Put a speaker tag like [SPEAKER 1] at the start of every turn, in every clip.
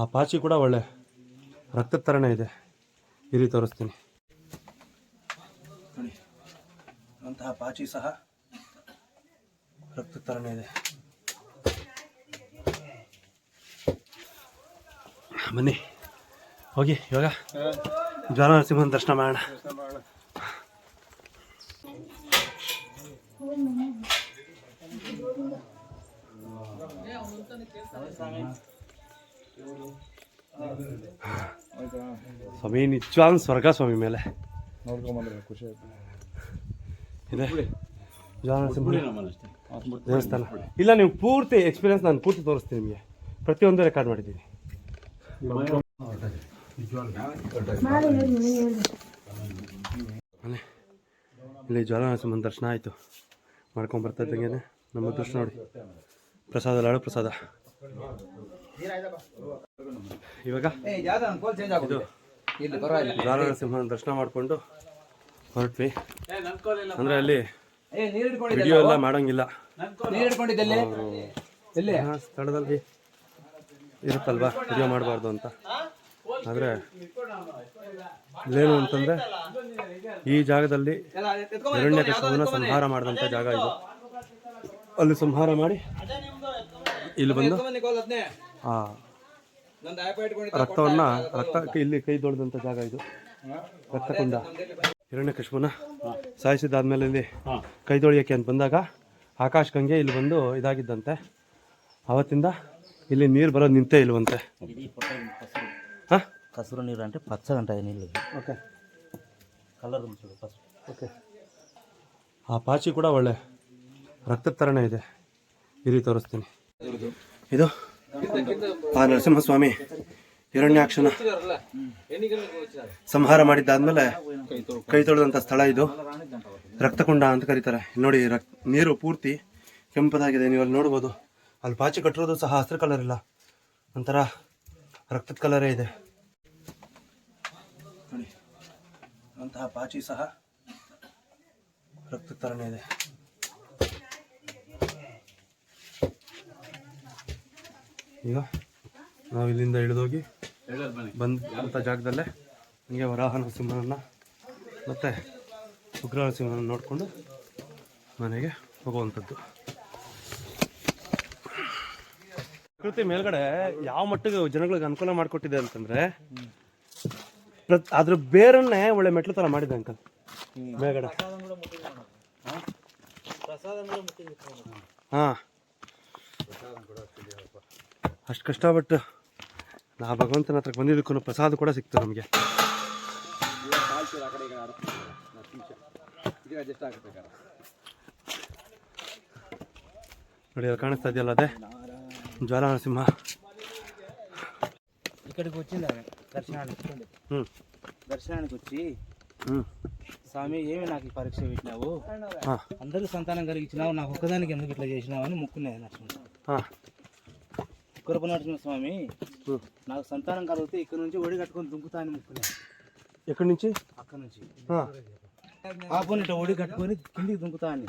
[SPEAKER 1] ಆ ಪಾಚಿ ಕೂಡ ಒಳ್ಳೆ ರಕ್ತದ ಥರನೇ ಇದೆ. ಇಲ್ಲಿ ತೋರಿಸ್ತೀನಿ ನೋಡಿ, ಅಂತಹ ಪಾಚಿ ಸಹ ರಕ್ತದ ಥರನೇ ಇದೆ. ಬನ್ನಿ ಹೋಗಿ ಇವಾಗ ಜ್ವಾಲ ನರಸಿಂಹನ ದರ್ಶನ ಮಾಡೋಣ. ಸ್ವಾಮಿ ನಿಜವಾದ ಸ್ವರ್ಗ ಸ್ವಾಮಿ ಮೇಲೆ ಖುಷಿ ಇದೆ. ಜ್ವಾಲ ನರಸಿಂಹ ದೇವಸ್ಥಾನ ಇಲ್ಲ, ನೀವು ಪೂರ್ತಿ ಎಕ್ಸ್ಪೀರಿಯನ್ಸ್ ನಾನು ಪೂರ್ತಿ ತೋರಿಸ್ತೀನಿ ನಿಮಗೆ. ಪ್ರತಿಯೊಂದು ರೆಕಾರ್ಡ್ ಮಾಡಿದ್ದೀನಿ. ಇಲ್ಲಿ ಜ್ವಾಲ ನರಸಿಂಹನ ದರ್ಶನ ಆಯಿತು. ಮಾಡ್ಕೊಂಡು ಬರ್ತಾ ಇದ್ದಂಗೆ ನಮ್ಮ ದೃಶ್ಯ ನೋಡಿ, ಪ್ರಸಾದ ಲಾಡು ಪ್ರಸಾದ. ಇವಾಗ ಇದು ಜ್ವಾಲ ನರಸಿಂಹನ ದರ್ಶನ ಮಾಡಿಕೊಂಡು ಹೊರಟ್ವಿ. ಅಂದರೆ ಅಲ್ಲಿ ವಿಡಿಯೋ ಎಲ್ಲ ಮಾಡೋಂಗಿಲ್ಲ, ಸ್ಥಳದಲ್ಲಿ ಇರುತ್ತಲ್ವಾ ವಿಡಿಯೋ ಮಾಡಬಾರ್ದು ಅಂತ. ಆದರೆ ಇಲ್ಲೇನು ಅಂತಂದರೆ ಈ ಜಾಗದಲ್ಲಿ ಹಿರಣ್ಯಕಶಿಪುವಿನ ಸಂಹಾರ ಮಾಡಿದಂಥ ಜಾಗ ಇದು. ಅಲ್ಲಿ ಸಂಹಾರ ಮಾಡಿ ಇಲ್ಲಿ ಬಂದು ಆ ರಕ್ತಕ್ಕೆ ಇಲ್ಲಿ ಕೈ ತೊಳೆದಂಥ ಜಾಗ ಇದು, ರಕ್ತಕುಂಡ. ಹಿರಣ್ಯಕಶಿಪುನ ಸಾಯಿಸಿದಾದ್ಮೇಲೆ ಇಲ್ಲಿ ಕೈ ತೊಳೆಯೋಕ್ಕೆ ಅಂತ ಬಂದಾಗ ಆಕಾಶ ಗಂಗೆ ಇಲ್ಲಿ ಬಂದು ಇದಾಗಿದ್ದಂತೆ. ಆವತ್ತಿಂದ ಇಲ್ಲಿ ನೀರು ಬರೋದು ನಿಂತೇ ಇಲ್ವಂತೆ. ಹಾಂ,
[SPEAKER 2] ಕಸೂರು ನೀರು అంటే పచ్చగంట నీళ్ళు.
[SPEAKER 1] Okay,
[SPEAKER 2] colour
[SPEAKER 1] okay. ಆ ಪಾಚಿ ಕೂಡ ಒಳ್ಳೆ ರಕ್ತದ ಥರನೇ ಇದೆ. ಇಲ್ಲಿ ತೋರಿಸ್ತೀನಿ. ಇದು ಆ ನರಸಿಂಹಸ್ವಾಮಿ ಹಿರಣ್ಯಾಕ್ಷನ ಸಂಹಾರ ಮಾಡಿದ್ದಾದ್ಮೇಲೆ ಕೈ ತೊಳೆದಂಥ ಸ್ಥಳ ಇದು. ರಕ್ತಕುಂಡ ಅಂತ ಕರೀತಾರೆ. ನೋಡಿ, ನೀರು ಪೂರ್ತಿ ಕೆಂಪದಾಗಿದೆ, ನೀವು ಅಲ್ಲಿ ನೋಡ್ಬೋದು. ಅಲ್ಲಿ ಪಾಚಿ ಕಟ್ಟಿರೋದು ಸಹ ಹಸಿರು ಕಲರ್ ಇಲ್ಲ, ಒಂಥರ ರಕ್ತದ ಕಲರೇ ಇದೆ ನೋಡಿ. ಅಂತಹ ಪಾಚಿ ಸಹ ರಕ್ತದ ಥರನೇ ಇದೆ. ಈಗ ನಾವು ಇಲ್ಲಿಂದ ಇಳಿದೋಗಿ ಬಂದಂಥ ಜಾಗದಲ್ಲೇ ಹೀಗೆ ವರಾಹ ನರಸಿಂಹನನ್ನು ಮತ್ತು ಉಗ್ರ ನರಸಿಂಹನನ್ನು ನೋಡಿಕೊಂಡು ಮನೆಗೆ ಹೋಗುವಂಥದ್ದು. ಪ್ರಕೃತಿ ಮೇಲ್ಗಡೆ ಯಾವ ಮಟ್ಟಿಗೆ ಜನಗಳಿಗೆ ಅನುಕೂಲ ಮಾಡಿಕೊಟ್ಟಿದೆ ಅಂತಂದರೆ, ಅದ್ರ ಬೇರನ್ನೇ ಒಳ್ಳೆ ಮೆಟ್ಲು ಥರ ಮಾಡಿದೆ ಅಂಕಲ್ ಮೇಲ್ಗಡೆ. ಹಾಂ, ಅಷ್ಟು ಕಷ್ಟಪಟ್ಟು ನಾ ಭಗವಂತನ ಹತ್ರಕ್ಕೆ ಬಂದಿದ್ದಕ್ಕೂ ಪ್ರಸಾದ ಕೂಡ ಸಿಕ್ತು ನಮಗೆ. ನೋಡಿ, ಅಲ್ಲಿ ಕಾಣಿಸ್ತಾ ಇದೆಯಲ್ಲ, అదే జ్వాల నరసింహ.
[SPEAKER 2] ఇక్కడికి వచ్చింది దర్శనానికి వచ్చి, స్వామి ఏమి నాకు ఈ పరీక్ష పెట్టినావు, అందరికి సంతానం కలిగించినావు, నాకు ఒక్కదానికి ఎందుకు ఇట్లా చేసినావు అని మొక్కునేది నరసింహ. కురప నరసింహ స్వామి, నాకు సంతానం కలిగితే ఇక్కడ నుంచి ఒడి కట్టుకొని దుంకుతా అని మొక్కునేది.
[SPEAKER 1] ఎక్కడి నుంచి?
[SPEAKER 2] అక్కడ నుంచి పాపని ఇట్లా ఒడి కట్టుకొని కిందికి దుంకుతా అని,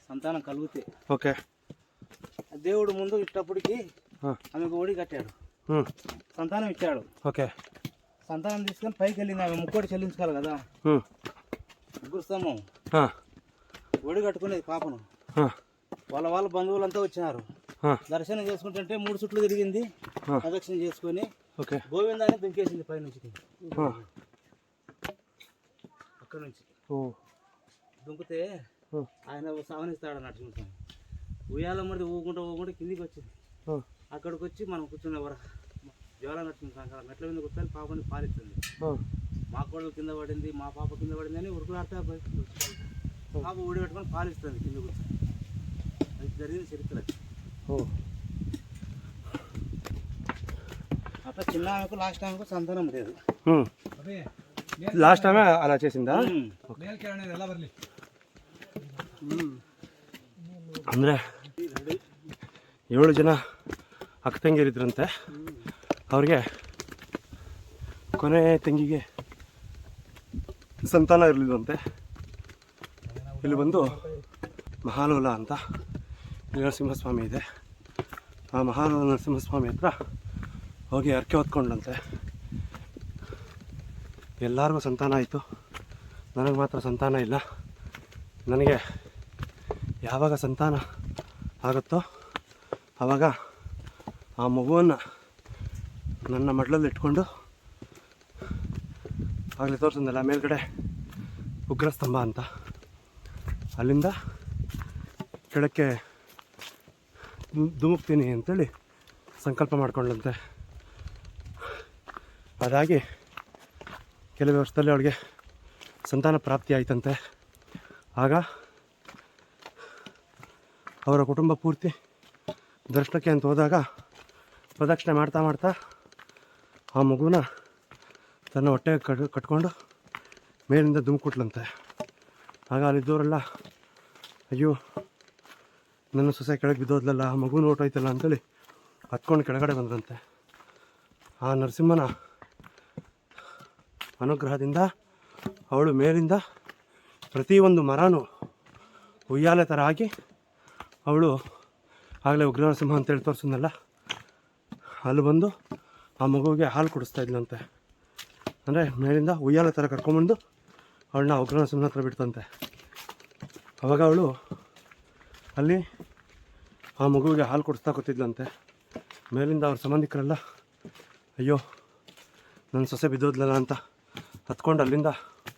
[SPEAKER 2] సంతానం కలిగితే.
[SPEAKER 1] ఓకే.
[SPEAKER 2] దేవుడు ముందు ఇట్టప్పటికి ఆమెకు ఒడి కట్టాడు, సంతానం ఇచ్చాడు.
[SPEAKER 1] ఓకే.
[SPEAKER 2] సంతానం తీసుకొని పైకి వెళ్ళింది. ఆమె ముక్కోటి చెల్లించుకోవాలి కదా, ముగ్గురు స్తంభం ఒడి కట్టుకునేది పాపను. వాళ్ళ బంధువులంతా వచ్చినారు. దర్శనం చేసుకుంటుంటే 3 చుట్లు తిరిగింది, ప్రదక్షిణ చేసుకొని గోవిందాన్ని దుంకేసింది పైనుంచి. అక్కడ నుంచి దుంకితే ఆయన సావనిస్తాడు నరసింహస్వామి. ఉయ్యాల మరి ఊగుకుంటూ కిందికి వచ్చింది. అక్కడికి వచ్చి మనం కూర్చున్న జ్వాల నరసింహ మెట్ల మీద కూర్చొని పాపని పాలిస్తుంది. మా కోడలు కింద పడింది, మా పాప కింద పడింది అని ఉరుకులాడితే పాప ఊడి పెట్టుకొని పాలిస్తుంది కింద కూర్చొని. అది జరిగిన చరిత్ర. అట్లా చిన్న ఆమెకు లాస్ట్ ఆమెకు సంతానం లేదు.
[SPEAKER 1] లాస్ట్ ఆమె అలా చేసిందా? ಅಂದರೆ 7 ಜನ ಅಕ್ಕ ತಂಗಿಯರಿದ್ರಂತೆ. ಅವ್ರಿಗೆ ಕೊನೆ ತಂಗಿಗೆ ಸಂತಾನ ಇರಲಿಲ್ವಂತೆ. ಇಲ್ಲಿ ಬಂದು ಮಹಾಲೋಲ ಅಂತ ನರಸಿಂಹಸ್ವಾಮಿ ಇದೆ. ಆ ಮಹಾಲೋಲ ನರಸಿಂಹಸ್ವಾಮಿ ಹತ್ರ ಹೋಗಿ ಹರಕೆ ಹೊತ್ಕೊಂಡ್ಲಂತೆ. ಎಲ್ಲರಿಗೂ ಸಂತಾನ ಆಯಿತು, ನನಗೆ ಮಾತ್ರ ಸಂತಾನ ಇಲ್ಲ. ನನಗೆ ಯಾವಾಗ ಸಂತಾನ ಆಗುತ್ತೋ ಆವಾಗ ಆ ಮಗುವನ್ನು ನನ್ನ ಮಡ್ಲಲ್ಲಿ ಇಟ್ಕೊಂಡು, ಆಗಲೇ ತೋರಿಸಿದ್ನಲ್ಲ ಮೇಲ್ಗಡೆ ಉಗ್ರಸ್ತಂಭ ಅಂತ, ಅಲ್ಲಿಂದ ಕೆಳಕ್ಕೆ ಧುಮುಕ್ತೀನಿ ಅಂತೇಳಿ ಸಂಕಲ್ಪ ಮಾಡ್ಕೊಂಡಂತೆ. ಅದಾಗಿ ಕೆಲವೇ ವರ್ಷದಲ್ಲಿ ಅವಳಿಗೆ ಸಂತಾನ ಪ್ರಾಪ್ತಿ ಆಯ್ತಂತೆ. ಆಗ ಅವರ ಕುಟುಂಬ ಪೂರ್ತಿ ದರ್ಶನಕ್ಕೆ ಅಂತ ಹೋದಾಗ ಪ್ರದಕ್ಷಿಣೆ ಮಾಡ್ತಾ ಮಾಡ್ತಾ ಆ ಮಗುನ ತನ್ನ ಹೊಟ್ಟೆಗೆ ಕಟ್ಕೊಂಡು ಮೇಲಿಂದ ಧುಮುಕ್ಬಿಟ್ಲಂತೆ. ಆಗ ಅಲ್ಲಿದ್ದವರೆಲ್ಲ ಅಯ್ಯೋ ನನ್ನ ಸೊಸೆ ಕೆಳಗೆ ಬಿದ್ದೋದ್ಲಲ್ಲ, ಆ ಮಗುನ ಹೊಟ್ಟೋಯ್ತಲ್ಲ ಅಂತೇಳಿ ಹತ್ಕೊಂಡು ಕೆಳಗಡೆ ಬಂದ್ರಂತೆ. ಆ ನರಸಿಂಹನ ಅನುಗ್ರಹದಿಂದ ಅವಳು ಮೇಲಿಂದ ಪ್ರತಿಯೊಂದು ಮರನೂ ಉಯ್ಯಾಲೆ ಥರ ಆಗಿ ಅವಳು ಆಗಲೇ ಉಗ್ರ ನರಸಿಂಹ ಅಂತೇಳಿ ತೋರಿಸಿದ್ನಲ್ಲ, ಅಲ್ಲಿ ಬಂದು ಆ ಮಗುವಿಗೆ ಹಾಲು ಕುಡಿಸ್ತಾ ಇದ್ಲಂತೆ. ಅಂದರೆ ಮೇಲಿಂದ ಉಯ್ಯಾಲೆ ಥರ ಕರ್ಕೊಂಬಂದು ಅವಳನ್ನ ಉಗ್ರ ನರಸಿಂಹನ ಹತ್ರ ಬಿಡ್ತಂತೆ. ಅವಾಗ ಅವಳು ಅಲ್ಲಿ ಆ ಮಗುವಿಗೆ ಹಾಲು ಕುಡಿಸ್ತಾ ಕೂತಿದ್ಲಂತೆ. ಮೇಲಿಂದ ಅವ್ರ ಸಂಬಂಧಿಕರೆಲ್ಲ ಅಯ್ಯೋ ನನ್ನ ಸೊಸೆ ಬಿದ್ದೋದ್ಲಲ್ಲ ಅಂತ ಹತ್ಕೊಂಡು ಅಲ್ಲಿಂದ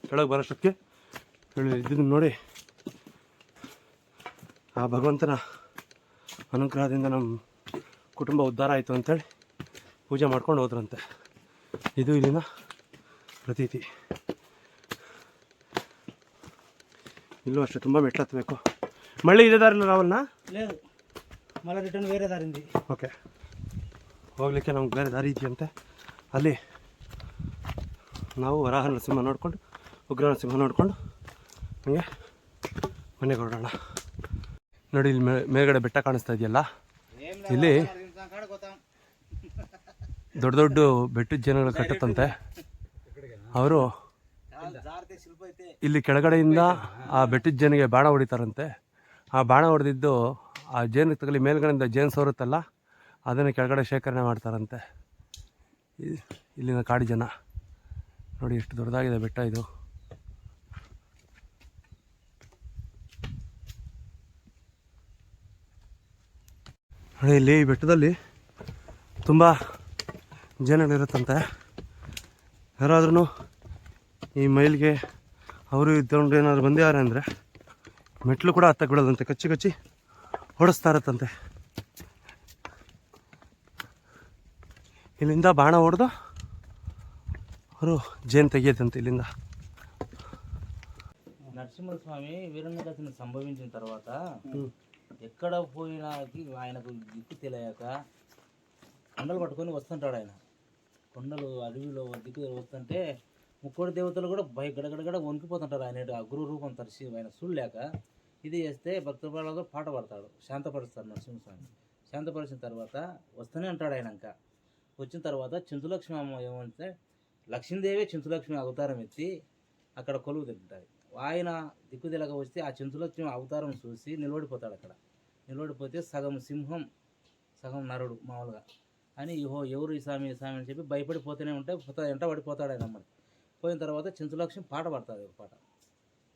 [SPEAKER 1] ಕೆಳಗೆ ಬರೋಷ್ಟಕ್ಕೆ ಇದನ್ನು ನೋಡಿ ಆ ಭಗವಂತನ ಅನುಗ್ರಹದಿಂದ ನಮ್ಮ ಕುಟುಂಬ ಉದ್ಧಾರ ಆಯಿತು ಅಂತೇಳಿ ಪೂಜೆ ಮಾಡ್ಕೊಂಡು ಹೋದ್ರಂತೆ. ಇದು ಇಲ್ಲಿನ ಪ್ರತೀತಿ. ಇಲ್ಲೂ ಅಷ್ಟೇ ತುಂಬ ಮೆಟ್ಲು ಹತ್ತಬೇಕು. ಮಳೆ ಇದೆ ದಾರಿಲ್ಲ ರಾವಲ್ನ?
[SPEAKER 2] లేదు, మళ్ళీ రిటర్న్ వేరే దారి ఉంది.
[SPEAKER 1] ಓಕೆ, ಹೋಗಲಿಕ್ಕೆ ನಮ್ಗೆ ಬೇರೆ ದಾರಿ ಇದೆಯಂತೆ. ಅಲ್ಲಿ ನಾವು ವರಾಹ ನರಸಿಂಹ ನೋಡಿಕೊಂಡು ಉಗ್ರ ನರಸಿಂಹ ನೋಡಿಕೊಂಡು ಹಂಗೆ ಮನೆಗೆ ಹೊರಡೋಣ. ನೋಡಿ ಇಲ್ಲಿ ಮೇಲ್ಗಡೆ ಬೆಟ್ಟ ಕಾಣಿಸ್ತಾ ಇದೆಯಲ್ಲ, ಇಲ್ಲಿ ದೊಡ್ಡ ದೊಡ್ಡ ಬೆಟ್ಟದ ಜನಗಳು ಕಟ್ಟುತ್ತಂತೆ. ಅವರು ಇಲ್ಲಿ ಕೆಳಗಡೆಯಿಂದ ಆ ಬೆಟ್ಟದ ಜನಿಗೆ ಬಾಣ ಹೊಡಿತಾರಂತೆ. ಆ ಬಾಣ ಹೊಡೆದಿದ್ದು ಆ ಜೇನು ತಗಲಿ ಮೇಲ್ಗಡೆಯಿಂದ ಜೇನು ಸೋರುತ್ತಲ್ಲ, ಅದನ್ನು ಕೆಳಗಡೆ ಶೇಖರಣೆ ಮಾಡ್ತಾರಂತೆ. ಇಲ್ಲಿನ ಕಾಡಿ ಜನ ನೋಡಿ ಎಷ್ಟು ದೊಡ್ಡದಾಗಿದೆ ಬೆಟ್ಟ ಇದು. ನೋಡಿ ಇಲ್ಲಿ ಈ ಬೆಟ್ಟದಲ್ಲಿ ತುಂಬ ಜನಗಳಿರುತ್ತಂತೆ. ಯಾರಾದ್ರೂ ಈ ಮೈಲ್ಗೆ ಅವರು ಇದ್ಕೊಂಡು ಏನಾದ್ರು ಬಂದಿದ್ದಾರೆ ಅಂದರೆ ಮೆಟ್ಲು ಕೂಡ ಹತ್ತಕ್ಕೆ ಬಿಡೋದಂತೆ, ಕಚ್ಚಿ ಕಚ್ಚಿ ಹೊಡಿಸ್ತಾ ಇರತ್ತಂತೆ. ఇలింద బాణ ఓడదు ಅವರು ಜೇನು తెగేదంతే ఇలింద.
[SPEAKER 2] నరసింహస్వామి వీరన్నదాసుని సంభవించిన తర్వాత ఎక్కడ పోయినా ఆయనకు దిక్కు తెలియక కొండలు పట్టుకొని వస్తుంటాడు. ఆయన కొండలు అడవిలో దిక్కు వస్తుంటే ముక్కోడి దేవతలు కూడా గడగడగడ వణికిపోతుంటారు. ఆయన గురు రూపం తరిచి ఆయన చూడలేక ఇది చేస్తే భక్తులతో పాట పడతాడు, శాంతపరుస్తాడు నరసింహస్వామి. శాంతపరిచిన తర్వాత వస్తూనే అంటాడు. ఆయన ఇంకా వచ్చిన తర్వాత చింతులక్ష్మి అమ్మ ఏమంటే లక్ష్మీదేవి చింతులక్ష్మి అవతారం ఎత్తి అక్కడ కొలువు తింటుంది. ఆయన దిక్కు తెలక వస్తే ఆ చింతులక్ష్మి అవతారం చూసి నిలబడిపోతాడు. అక్కడ నిలబడిపోతే సగం సింహం సగం నరుడు మామూలుగా అని ఇహో ఎవరు ఈ స్వామి ఈ స్వామి అని చెప్పి భయపడిపోతూనే ఉంటే ఎంట పడిపోతాడు ఆయన అమ్మని. పోయిన తర్వాత చింతులక్ష్మి పాట పడుతుంది. ఒక పాట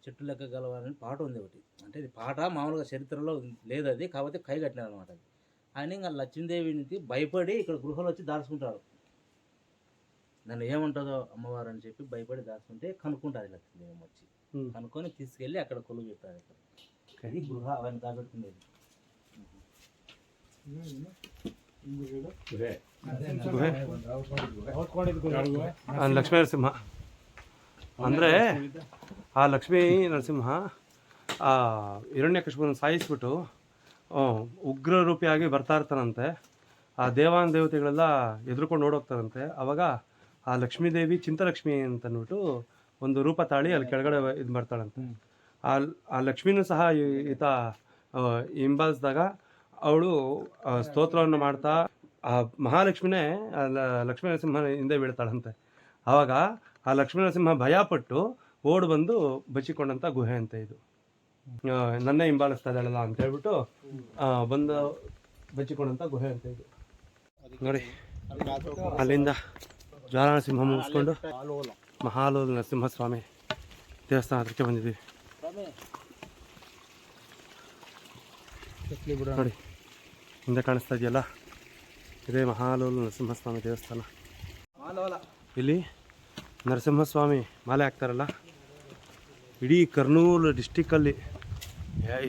[SPEAKER 2] చెట్టు లెక్క గలవాలని పాట ఉంది ఒకటి. అంటే ఇది పాట మామూలుగా చరిత్రలో లేదు, అది కాకపోతే కై కట్టినాడు అనమాట. అది ఆయన ఇంకా లక్ష్మీదేవికి భయపడి ఇక్కడ గృహలో వచ్చి దాచుకుంటాడు. నన్ను ఏముంటుందో అమ్మవారు అని చెప్పి భయపడి దాచుకుంటే కనుక్కుంటుంది లక్ష్మీదేవి వచ్చి. కనుక్కొని తీసుకెళ్ళి అక్కడ కొలువు పెడతారు. అది గృహ అవన్నీ దాచుకునేది.
[SPEAKER 1] ಲಕ್ಷ್ಮೀ ನರಸಿಂಹ ಅಂದರೆ ಆ ಲಕ್ಷ್ಮೀ ನರಸಿಂಹ ಆ ಹಿರಣ್ಯಕಶಿಪುನ ಸಾಯಿಸ್ಬಿಟ್ಟು ಉಗ್ರ ರೂಪಿಯಾಗಿ ಬರ್ತಾ ಇರ್ತಾನಂತೆ. ಆ ದೇವಾನ ದೇವತೆಗಳೆಲ್ಲ ಎದುರ್ಕೊಂಡು ಓಡೋಗ್ತಾರಂತೆ. ಆವಾಗ ಆ ಲಕ್ಷ್ಮೀದೇವಿ ಚಿಂತಲಕ್ಷ್ಮಿ ಅಂತಂದ್ಬಿಟ್ಟು ಒಂದು ರೂಪ ತಾಳಿ ಅಲ್ಲಿ ಕೆಳಗಡೆ ಇದು ಮಾಡ್ತಾಳಂತೆ. ಆ ಲಕ್ಷ್ಮೀನೂ ಸಹ ಈತ ಹಿಂಬಾಲಿಸಿದಾಗ ಅವಳು ಸ್ತೋತ್ರವನ್ನು ಮಾಡ್ತಾ ಆ ಮಹಾಲಕ್ಷ್ಮಿನೇ ಲಕ್ಷ್ಮೀ ನರಸಿಂಹ ಹಿಂದೆ ಬೀಳ್ತಾಳಂತೆ. ಆವಾಗ ಆ ಲಕ್ಷ್ಮೀ ನರಸಿಂಹ ಭಯಪಟ್ಟು ಓಡಿ ಬಂದು ಬಚ್ಚಿಕೊಂಡಂಥ ಗುಹೆ ಅಂತ ಇದು. ನನ್ನೇ ಹಿಂಬಾಲಿಸ್ತಾ ಇದ್ದಾಳಲ್ಲ ಅಂತ ಹೇಳ್ಬಿಟ್ಟು ಬಂದು ಬಚ್ಚಿಕೊಂಡಂಥ ಗುಹೆ ಅಂತ ಇದು. ನೋಡಿ ಅಲ್ಲಿಂದ ಜ್ವಾಲಾನರಸಿಂಹ ಮುಗಿಸ್ಕೊಂಡು ಮಹಾಲೋಲ ನರಸಿಂಹಸ್ವಾಮಿ ದೇವಸ್ಥಾನ ಹತ್ರಕ್ಕೆ ಬಂದಿದ್ದೀವಿ. ನೋಡಿ ಹಿಂದೆ ಕಾಣಿಸ್ತಾ ಇದೆಯಲ್ಲ, ಇದೇ ಮಹಾಲೋಲ ನರಸಿಂಹಸ್ವಾಮಿ ದೇವಸ್ಥಾನ. ಇಲ್ಲಿ ನರಸಿಂಹಸ್ವಾಮಿ ಮಾಲೆ ಹಾಕ್ತಾರಲ್ಲ, ಇಡೀ ಕರ್ನೂಲು ಡಿಸ್ಟಿಕ್ಕಲ್ಲಿ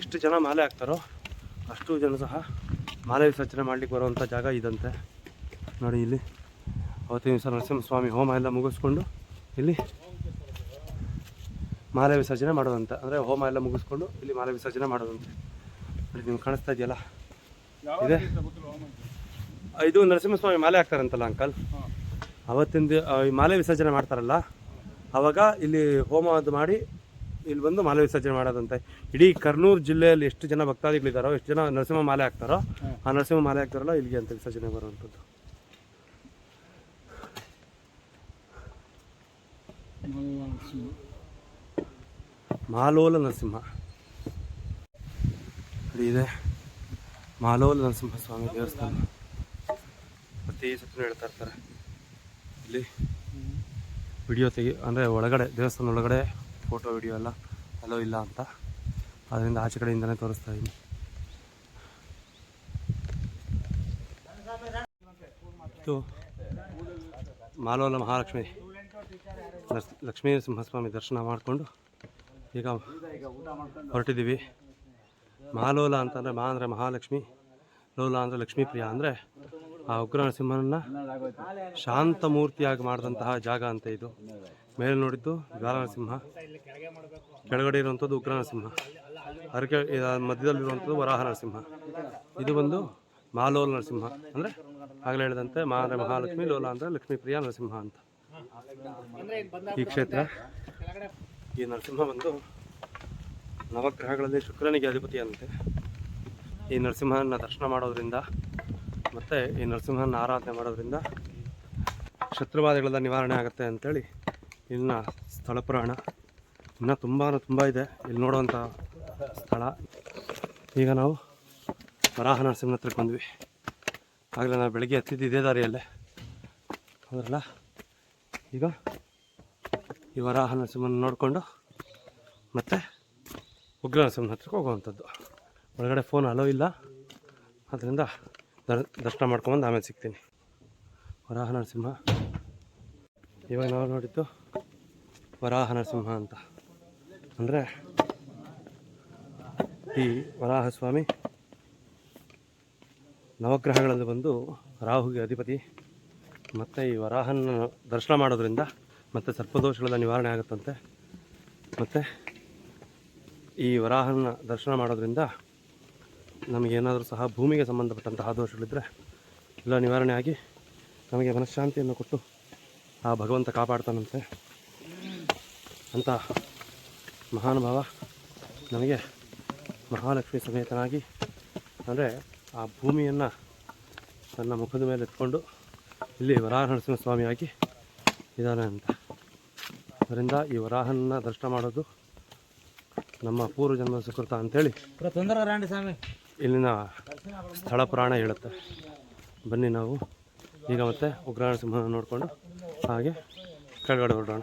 [SPEAKER 1] ಎಷ್ಟು ಜನ ಮಾಲೆ ಹಾಕ್ತಾರೋ ಅಷ್ಟು ಜನ ಸಹ ಮಾಲೆ ವಿಸರ್ಜನೆ ಮಾಡಲಿಕ್ಕೆ ಬರುವಂಥ ಜಾಗ ಇದಂತೆ. ನೋಡಿ ಇಲ್ಲಿ ಅವತ್ತಿನ ದಿವಸ ನರಸಿಂಹಸ್ವಾಮಿ ಹೋಮ ಎಲ್ಲ ಮುಗಿಸ್ಕೊಂಡು ಇಲ್ಲಿ ಮಾಲೆ ವಿಸರ್ಜನೆ ಮಾಡೋದಂತೆ. ಅಂದರೆ ಹೋಮ ಎಲ್ಲ ಮುಗಿಸ್ಕೊಂಡು ಇಲ್ಲಿ ಮಾಲೆ ವಿಸರ್ಜನೆ ಮಾಡೋದಂತೆ. ನೋಡಿ ನಿಮ್ಗೆ ಕಾಣಿಸ್ತಾ ಇದೆಯಲ್ಲ, ಇದೆ ಇದು ನರಸಿಂಹಸ್ವಾಮಿ ಮಾಲೆ ಹಾಕ್ತಾರಂತಲ್ಲ ಅಂಕಲ್, ಅವತ್ತಿನ ಈ ಮಾಲೆ ವಿಸರ್ಜನೆ ಮಾಡ್ತಾರಲ್ಲ ಆವಾಗ ಇಲ್ಲಿ ಹೋಮ ಅದು ಮಾಡಿ ಇಲ್ಲಿ ಬಂದು ಮಾಲೆ ವಿಸರ್ಜನೆ ಮಾಡೋದಂತೆ. ಇಡೀ ಕರ್ನೂಲು ಜಿಲ್ಲೆಯಲ್ಲಿ ಎಷ್ಟು ಜನ ಭಕ್ತಾದಿಗಳಿದ್ದಾರೋ, ಎಷ್ಟು ಜನ ನರಸಿಂಹ ಮಾಲೆ ಹಾಕ್ತಾರೋ ಆ ನರಸಿಂಹ ಮಾಲೆ ಹಾಕ್ತಾರಲ್ಲ ಇಲ್ಲಿಗೆ ಅಂತ ವಿಸರ್ಜನೆ ಬರುವಂಥದ್ದು. ಮಾಲೋಲ ನರಸಿಂಹ ಇದೆ, ಮಾಲೋಲ ನರಸಿಂಹಸ್ವಾಮಿ ದೇವಸ್ಥಾನ. ಪ್ರತಿ ಸತ್ಯನೂ ಹೇಳ್ತಾ ಇರ್ತಾರೆ ಇಲ್ಲಿ ವಿಡಿಯೋ ಅಂದರೆ ಒಳಗಡೆ ದೇವಸ್ಥಾನ ಒಳಗಡೆ ಫೋಟೋ ವಿಡಿಯೋ ಎಲ್ಲ ಅಲೋ ಇಲ್ಲ ಅಂತ, ಅದರಿಂದ ಆಚೆ ಕಡೆಯಿಂದನೇ ತೋರಿಸ್ತಾ ಇದ್ದೀನಿ. ಇದು ಮಾಲೋಲ ಮಹಾಲಕ್ಷ್ಮಿ ಲಕ್ಷ್ಮೀ ನರಸಿಂಹಸ್ವಾಮಿ ದರ್ಶನ ಮಾಡಿಕೊಂಡು ಈಗ ಹೊರಟಿದ್ದೀವಿ. ಮಹಾಲೋಲ ಅಂತಂದರೆ ಮಹಾ ಅಂದರೆ ಮಹಾಲಕ್ಷ್ಮಿ, ಲೋಲ ಅಂದರೆ ಲಕ್ಷ್ಮೀ ಪ್ರಿಯ, ಅಂದರೆ ಆ ಉಗ್ರ ನರಸಿಂಹನನ್ನು ಶಾಂತ ಮೂರ್ತಿಯಾಗಿ ಮಾಡಿದಂತಹ ಜಾಗ ಅಂತ ಇದು. ಮೇಲೆ ನೋಡಿದ್ದು ಜ್ವಾಲಾನರಸಿಂಹ, ಕೆಳಗಡೆ ಇರುವಂಥದ್ದು ಉಗ್ರ ನರಸಿಂಹ, ಅದಕ್ಕೆ ಮಧ್ಯದಲ್ಲಿರುವಂಥದ್ದು ವರಾಹ ನರಸಿಂಹ. ಇದು ಬಂದು ಮಾಲೋಲ ನರಸಿಂಹ, ಅಂದರೆ ಆಗಲೇ ಹೇಳಿದಂತೆ ಮಹಾ ಅಂದರೆ ಮಹಾಲಕ್ಷ್ಮಿ, ಲೋಲ ಅಂದರೆ ಲಕ್ಷ್ಮೀ ಪ್ರಿಯ ನರಸಿಂಹ ಅಂತ ಈ ಕ್ಷೇತ್ರ. ಈ ನರಸಿಂಹ ಬಂದು ನವಗ್ರಹಗಳಲ್ಲಿ ಶುಕ್ರನಿಗೆ ಅಧಿಪತಿಯಂತೆ. ಈ ನರಸಿಂಹನ ದರ್ಶನ ಮಾಡೋದ್ರಿಂದ ಮತ್ತು ಈ ನರಸಿಂಹನ ಆರಾಧನೆ ಮಾಡೋದ್ರಿಂದ ಶತ್ರುವಾದಿಗಳೆಲ್ಲ ನಿವಾರಣೆ ಆಗುತ್ತೆ ಅಂಥೇಳಿ ಇಲ್ಲಿನ ಸ್ಥಳ ಪುರಾಣ. ಇನ್ನೂ ತುಂಬ ಇದೆ ಇಲ್ಲಿ ನೋಡುವಂಥ ಸ್ಥಳ. ಈಗ ನಾವು ವರಾಹ ನರಸಿಂಹನ ಹತ್ರಕ್ಕೆ ಬಂದ್ವಿ. ಆಗಲೇ ನಾವು ಬೆಳಗ್ಗೆ ಹತ್ತಿದ್ದು ಇದೇ ದಾರಿಯಲ್ಲೇ ಅದರಲ್ಲ. ಈಗ ಈ ವರಾಹ ನರಸಿಂಹನ ನೋಡಿಕೊಂಡು ಮತ್ತು ಉಗ್ರ ನರಸಿಂಹನ ಹತ್ರಕ್ಕೆ ಹೋಗುವಂಥದ್ದು. ಒಳಗಡೆ ಫೋನ್ ಅಲೋ ಇಲ್ಲ, ಅದರಿಂದ ದರ್ಶನ ಮಾಡ್ಕೊಂಬಂದು ಆಮೇಲೆ ಸಿಗ್ತೀನಿ. ವರಾಹ ನರಸಿಂಹ ಇವಾಗ ನಾವು ನೋಡಿದ್ದು ವರಾಹ ನರಸಿಂಹ ಅಂತ. ಅಂದರೆ ಈ ವರಾಹ ಸ್ವಾಮಿ ನವಗ್ರಹಗಳಲ್ಲಿ ಬಂದು ರಾಹುಗೆ ಅಧಿಪತಿ. ಮತ್ತು ಈ ವರಾಹನ ದರ್ಶನ ಮಾಡೋದ್ರಿಂದ ಮತ್ತು ಸರ್ಪದೋಷಗಳೆಲ್ಲ ನಿವಾರಣೆ ಆಗುತ್ತಂತೆ. ಮತ್ತು ಈ ವರಾಹನ ದರ್ಶನ ಮಾಡೋದ್ರಿಂದ ನಮಗೇನಾದರೂ ಸಹ ಭೂಮಿಗೆ ಸಂಬಂಧಪಟ್ಟಂತಹ ದೋಷಗಳಿದ್ದರೆ ಎಲ್ಲ ನಿವಾರಣೆ ಆಗಿ ನಮಗೆ ಮನಃಶಾಂತಿಯನ್ನು ಕೊಟ್ಟು ಆ ಭಗವಂತ ಕಾಪಾಡ್ತಾನಂತೆ ಅಂತ ಮಹಾನುಭಾವ ನಮಗೆ ಮಹಾಲಕ್ಷ್ಮಿ ಸಮೇತನಾಗಿ, ಅಂದರೆ ಆ ಭೂಮಿಯನ್ನು ತನ್ನ ಮುಖದ ಮೇಲೆ ಎತ್ಕೊಂಡು ಇಲ್ಲಿ ವರಾಹ ನರಸಿಂಹಸ್ವಾಮಿಯಾಗಿ ಇದ್ದಾನೆ ಅಂತ. ಅದರಿಂದ ಈ ವರಾಹನ ದರ್ಶನ ಮಾಡೋದು ನಮ್ಮ ಪೂರ್ವ ಜನ್ಮ ಸುಕೃತ ಅಂತೇಳಿ ಇಲ್ಲಿನ ಸ್ಥಳ ಪುರಾಣ ಹೇಳುತ್ತೆ. ಬನ್ನಿ ನಾವು ಈಗ ಮತ್ತೆ ಉಗ್ರ ನರಸಿಂಹನ ನೋಡಿಕೊಂಡು ಹಾಗೆ ಕೆಳಗಡೆ ಹೊರಡೋಣ.